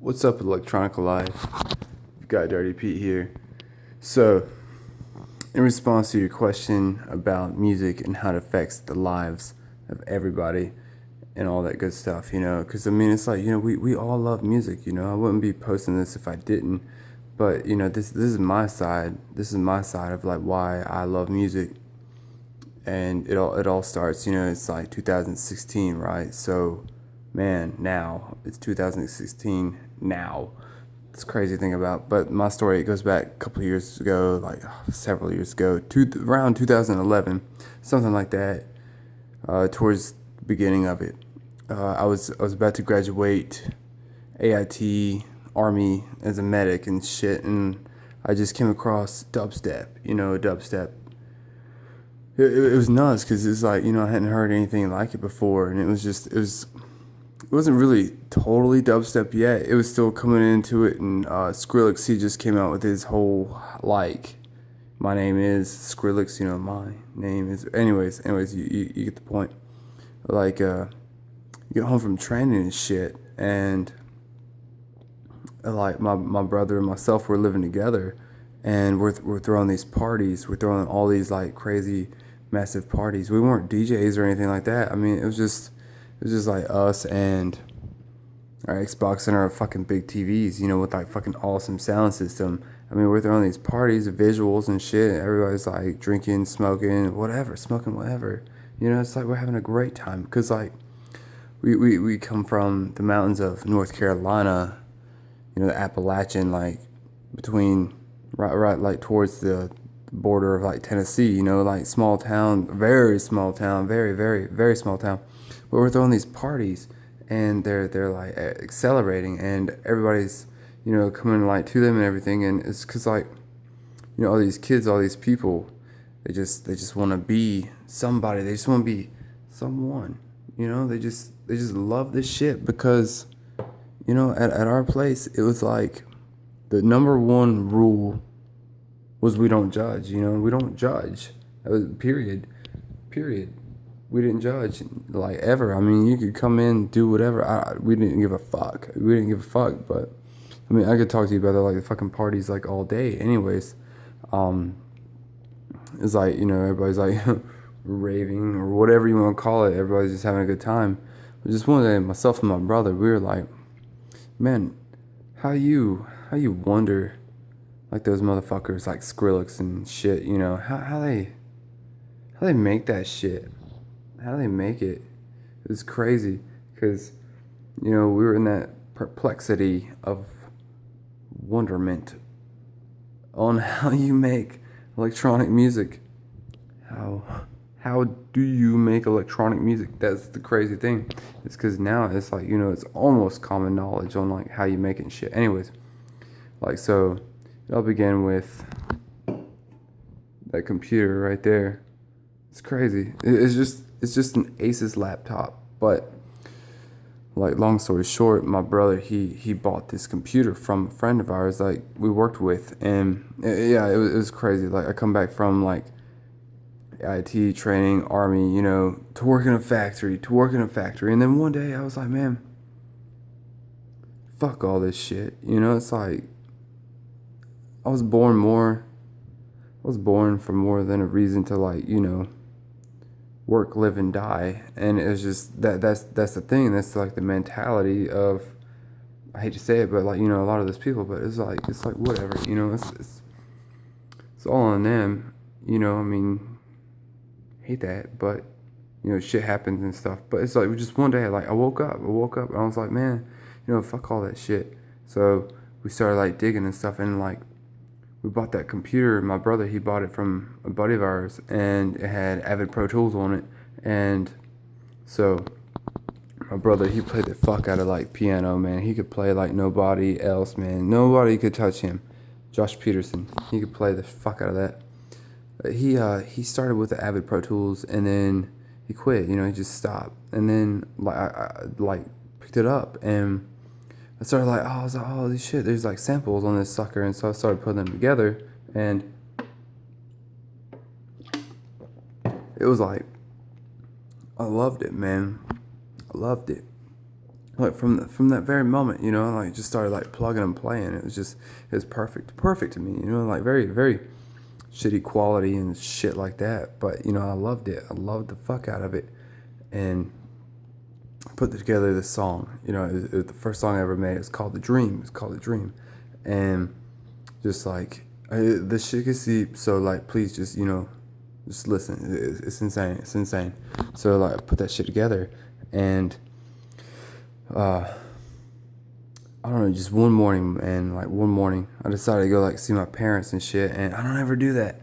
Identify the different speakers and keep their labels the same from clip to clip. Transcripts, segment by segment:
Speaker 1: What's up, Electronica Live? You've got Dirty Pete here. So, in response to your question about music and how it affects the lives of everybody and all that good stuff, because I mean, it's like, we all love music, I wouldn't be posting this if I didn't, but, this is my side. This is my side of like why I love music. And it all starts, it's like 2016, right? So, man, now it's 2016 now. It's a crazy thing about, but my story, it goes back a couple of years ago, like several years ago, around 2011, something like that. Towards the beginning of it, I was about to graduate AIT Army as a medic and shit, and I just came across dubstep. Dubstep. It was nuts because it's like I hadn't heard anything like it before, and it wasn't really totally dubstep yet. It was still coming into it, and Skrillex, he just came out with his whole like, my name is Skrillex. My name is. Anyways, you get the point. Like, you get home from training and shit, and like my brother and myself were living together, and we're throwing these parties. We're throwing all these like crazy, massive parties. We weren't DJs or anything like that. I mean, it was just like us and our Xbox and our fucking big TVs, with like fucking awesome sound system. I mean, we're throwing these parties of visuals and shit. Everybody's like drinking, smoking, whatever, smoking whatever. It's like we're having a great time because like we come from the mountains of North Carolina, the Appalachian, like between right like towards the border of like Tennessee, like small town, very small town, very very very small town. But we're throwing these parties, and they're like accelerating, and everybody's coming like to them and everything, and it's because like all these kids, all these people, they just want to be somebody. They just want to be someone. They just love this shit because at our place, it was like the number one rule was we don't judge. We don't judge. That was period. Period. We didn't judge like ever. I mean, you could come in, do whatever. We didn't give a fuck. We didn't give a fuck. But I mean, I could talk to you about the like the fucking parties like all day. Anyways, um, it's like everybody's like raving or whatever you want to call it. Everybody's just having a good time. But just one day, myself and my brother, we were like, man, how you wonder like those motherfuckers like Skrillex and shit, how they make that shit. How do they make it? It's crazy because we were in that perplexity of wonderment on how you make electronic music. How do you make electronic music? That's the crazy thing. It's because now it's like it's almost common knowledge on like how you make it and shit. Anyways, like so, I'll begin with that computer right there. It's crazy. It's just an Asus laptop, but like long story short, my brother he bought this computer from a friend of ours like we worked with, and yeah, it was crazy. Like I come back from like IT training, army, to work in a factory, and then one day I was like, man, fuck all this shit. It's like I was born more. I was born for more than a reason to like work, live, and die, and it's just that's the thing. That's like the mentality of, I hate to say it, but like a lot of those people. But it's like whatever. It's all on them. I mean, hate that, but shit happens and stuff. But it's like just one day, like I woke up, and I was like, man, fuck all that shit. So we started like digging and stuff, and like we bought that computer. My brother, he bought it from a buddy of ours, and it had Avid Pro Tools on it. And so my brother, he played the fuck out of like piano, man. He could play like nobody else, man. Nobody could touch him. Josh Peterson, he could play the fuck out of that. But he started with the Avid Pro Tools, and then he quit. He just stopped, and then like I like picked it up, and I started like, I was like, oh, holy shit, there's like samples on this sucker, and so I started putting them together, and it was like, I loved it, man. I loved it. Like from that very moment, you know, like just started like plugging and playing. It was perfect to me, you know, like very shitty quality and shit like that. But you know, I loved it. I loved the fuck out of it, and put together this song. You know, the first song I ever made. It's called The Dream. It's called The Dream, and just like this shit gets deep. So like, please just just listen. It's insane. It's insane. So like, I put that shit together, and I don't know, just one morning, and like one morning, I decided to go like see my parents and shit, and I don't ever do that.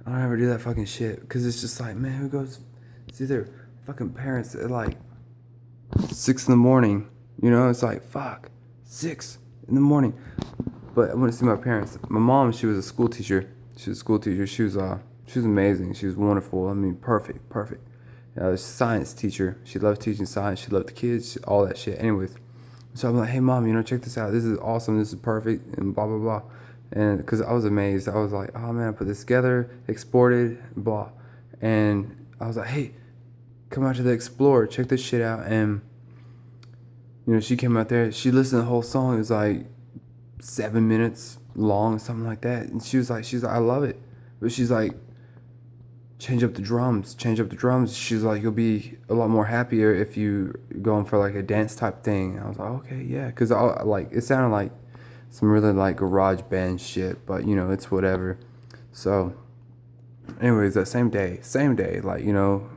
Speaker 1: I don't ever do that fucking shit, because it's just like, man, who goes see their fucking parents at like 6 in the morning? You know, it's like, fuck, 6 in the morning. But I went to see my parents. My mom, she was a school teacher. She was a school teacher. She was amazing. She was wonderful. I mean, perfect. A science teacher. She loved teaching science. She loved the kids, all that shit. Anyways, so I'm like, hey mom, check this out. This is awesome. This is perfect, and blah blah blah. And because I was amazed, I was like, oh man, I put this together, exported, blah. And I was like, hey, come out to the Explorer, check this shit out. And she came out there. She listened to the whole song. It was like 7 minutes long, something like that. And she's like, I love it. But she's like, change up the drums. She's like, you'll be a lot more happier if you going for like a dance type thing. And I was like, okay, yeah, because I like, it sounded like some really like garage band shit, but it's whatever. So anyways, that same day, like,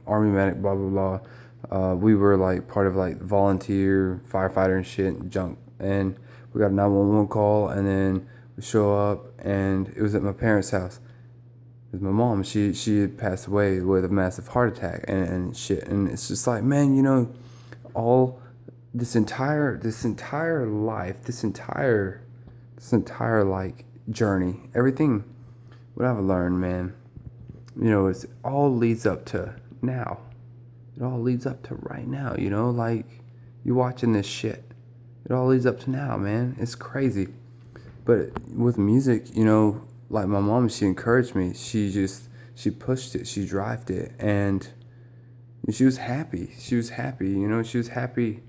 Speaker 1: army medic, blah blah blah, we were like part of like volunteer firefighter and shit and junk, and we got a 911 call, and then we show up, and it was at my parents' house. With my mom, she had passed away with a massive heart attack and shit, and it's just like, man, all this entire life, this entire like journey, everything what I've learned, man, it's all leads up to now. It all leads up to right now, like you watching this shit. It all leads up to now, man. It's crazy. But with music, like my mom, she encouraged me. She pushed it. She drived it, and she was happy. She was happy. She was happy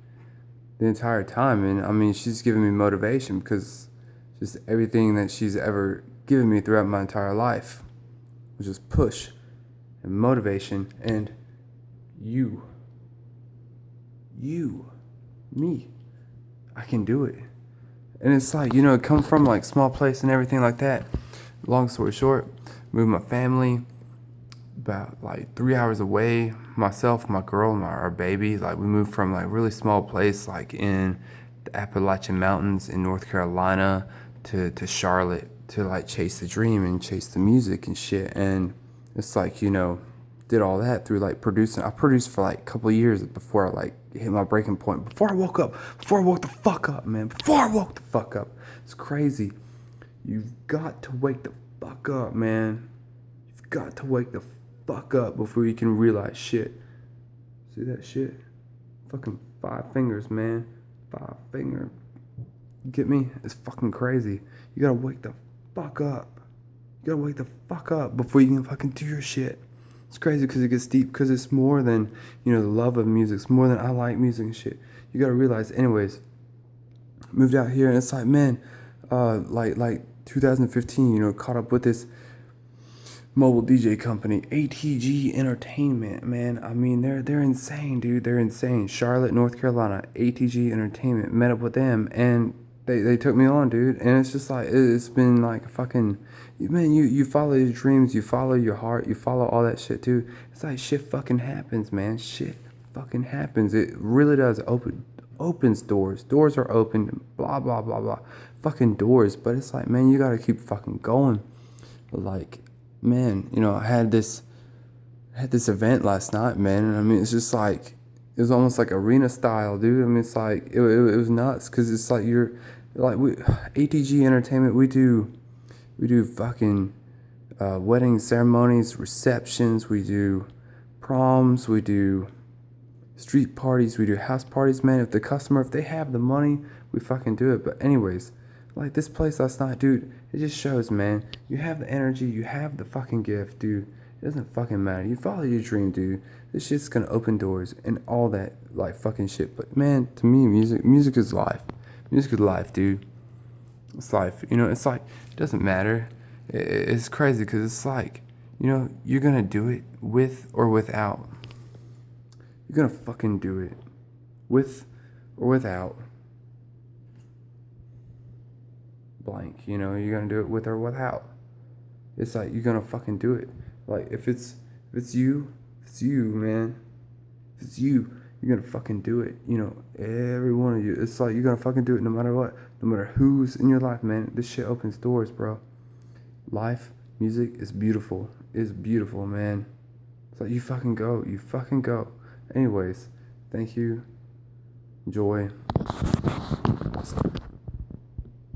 Speaker 1: the entire time. And I mean, she's given me motivation, because just everything that she's ever given me throughout my entire life was just push and motivation. And you, me, I can do it. And it's like, it come from like small place and everything like that. Long story short, moved my family about like 3 hours away. Myself, my girl, and our baby. Like, we moved from like really small place, like in the Appalachian Mountains in North Carolina, to Charlotte, to like chase the dream and chase the music and shit. And it's like, did all that through like producing. I produced for like a couple of years before I like hit my breaking point. Before I woke the fuck up, man. Before I woke the fuck up. It's crazy. You've got to wake the fuck up, man. You've got to wake the fuck up before you can realize shit. See that shit? Fucking 5 fingers, man. 5 finger. You get me? It's fucking crazy. You gotta wake the fuck up. You gotta wake the fuck up before you can fucking do your shit. It's crazy because it gets deep, because it's more than, the love of music. It's more than I like music and shit. You gotta realize, anyways, moved out here, and it's like, man, like 2015, caught up with this mobile DJ company, ATG Entertainment, man. I mean, they're insane, dude. They're insane. Charlotte, North Carolina, ATG Entertainment. Met up with them, and they took me on, dude. And it's just like, it's been like fucking, man, you follow your dreams, you follow your heart, you follow all that shit, too. It's like, shit fucking happens, man. Shit fucking happens. It really does opens doors. Doors are open, blah, blah, blah, blah. Fucking doors. But it's like, man, you gotta keep fucking going. Like, man, I had this event last night, man, and I mean, it's just like, it was almost like arena style, dude. I mean, it's like, it was nuts, because it's like, you're like, ATG Entertainment, we do fucking wedding ceremonies, receptions, we do proms, we do street parties, we do house parties, man. If they have the money, we fucking do it. But anyways, like this place last night, dude, it just shows, man. You have the energy, you have the fucking gift, dude. It doesn't fucking matter. You follow your dream, dude. This shit's gonna open doors and all that like fucking shit. But man, to me, music is life. Music is life, dude. It's life. You know, it's like it doesn't matter. It's crazy because it's like, you know, you're gonna do it with or without. You're gonna fucking do it with or without blank. You know, you're gonna do it with or without. It's like you're gonna fucking do it. Like if it's you, man. If it's you, you're gonna fucking do it. You know, every one of you. It's like you're gonna fucking do it no matter what. No matter who's in your life, man. This shit opens doors, bro. Life, music is beautiful. It's beautiful, man. It's like you fucking go. You fucking go. Anyways, thank you. Joy. Awesome.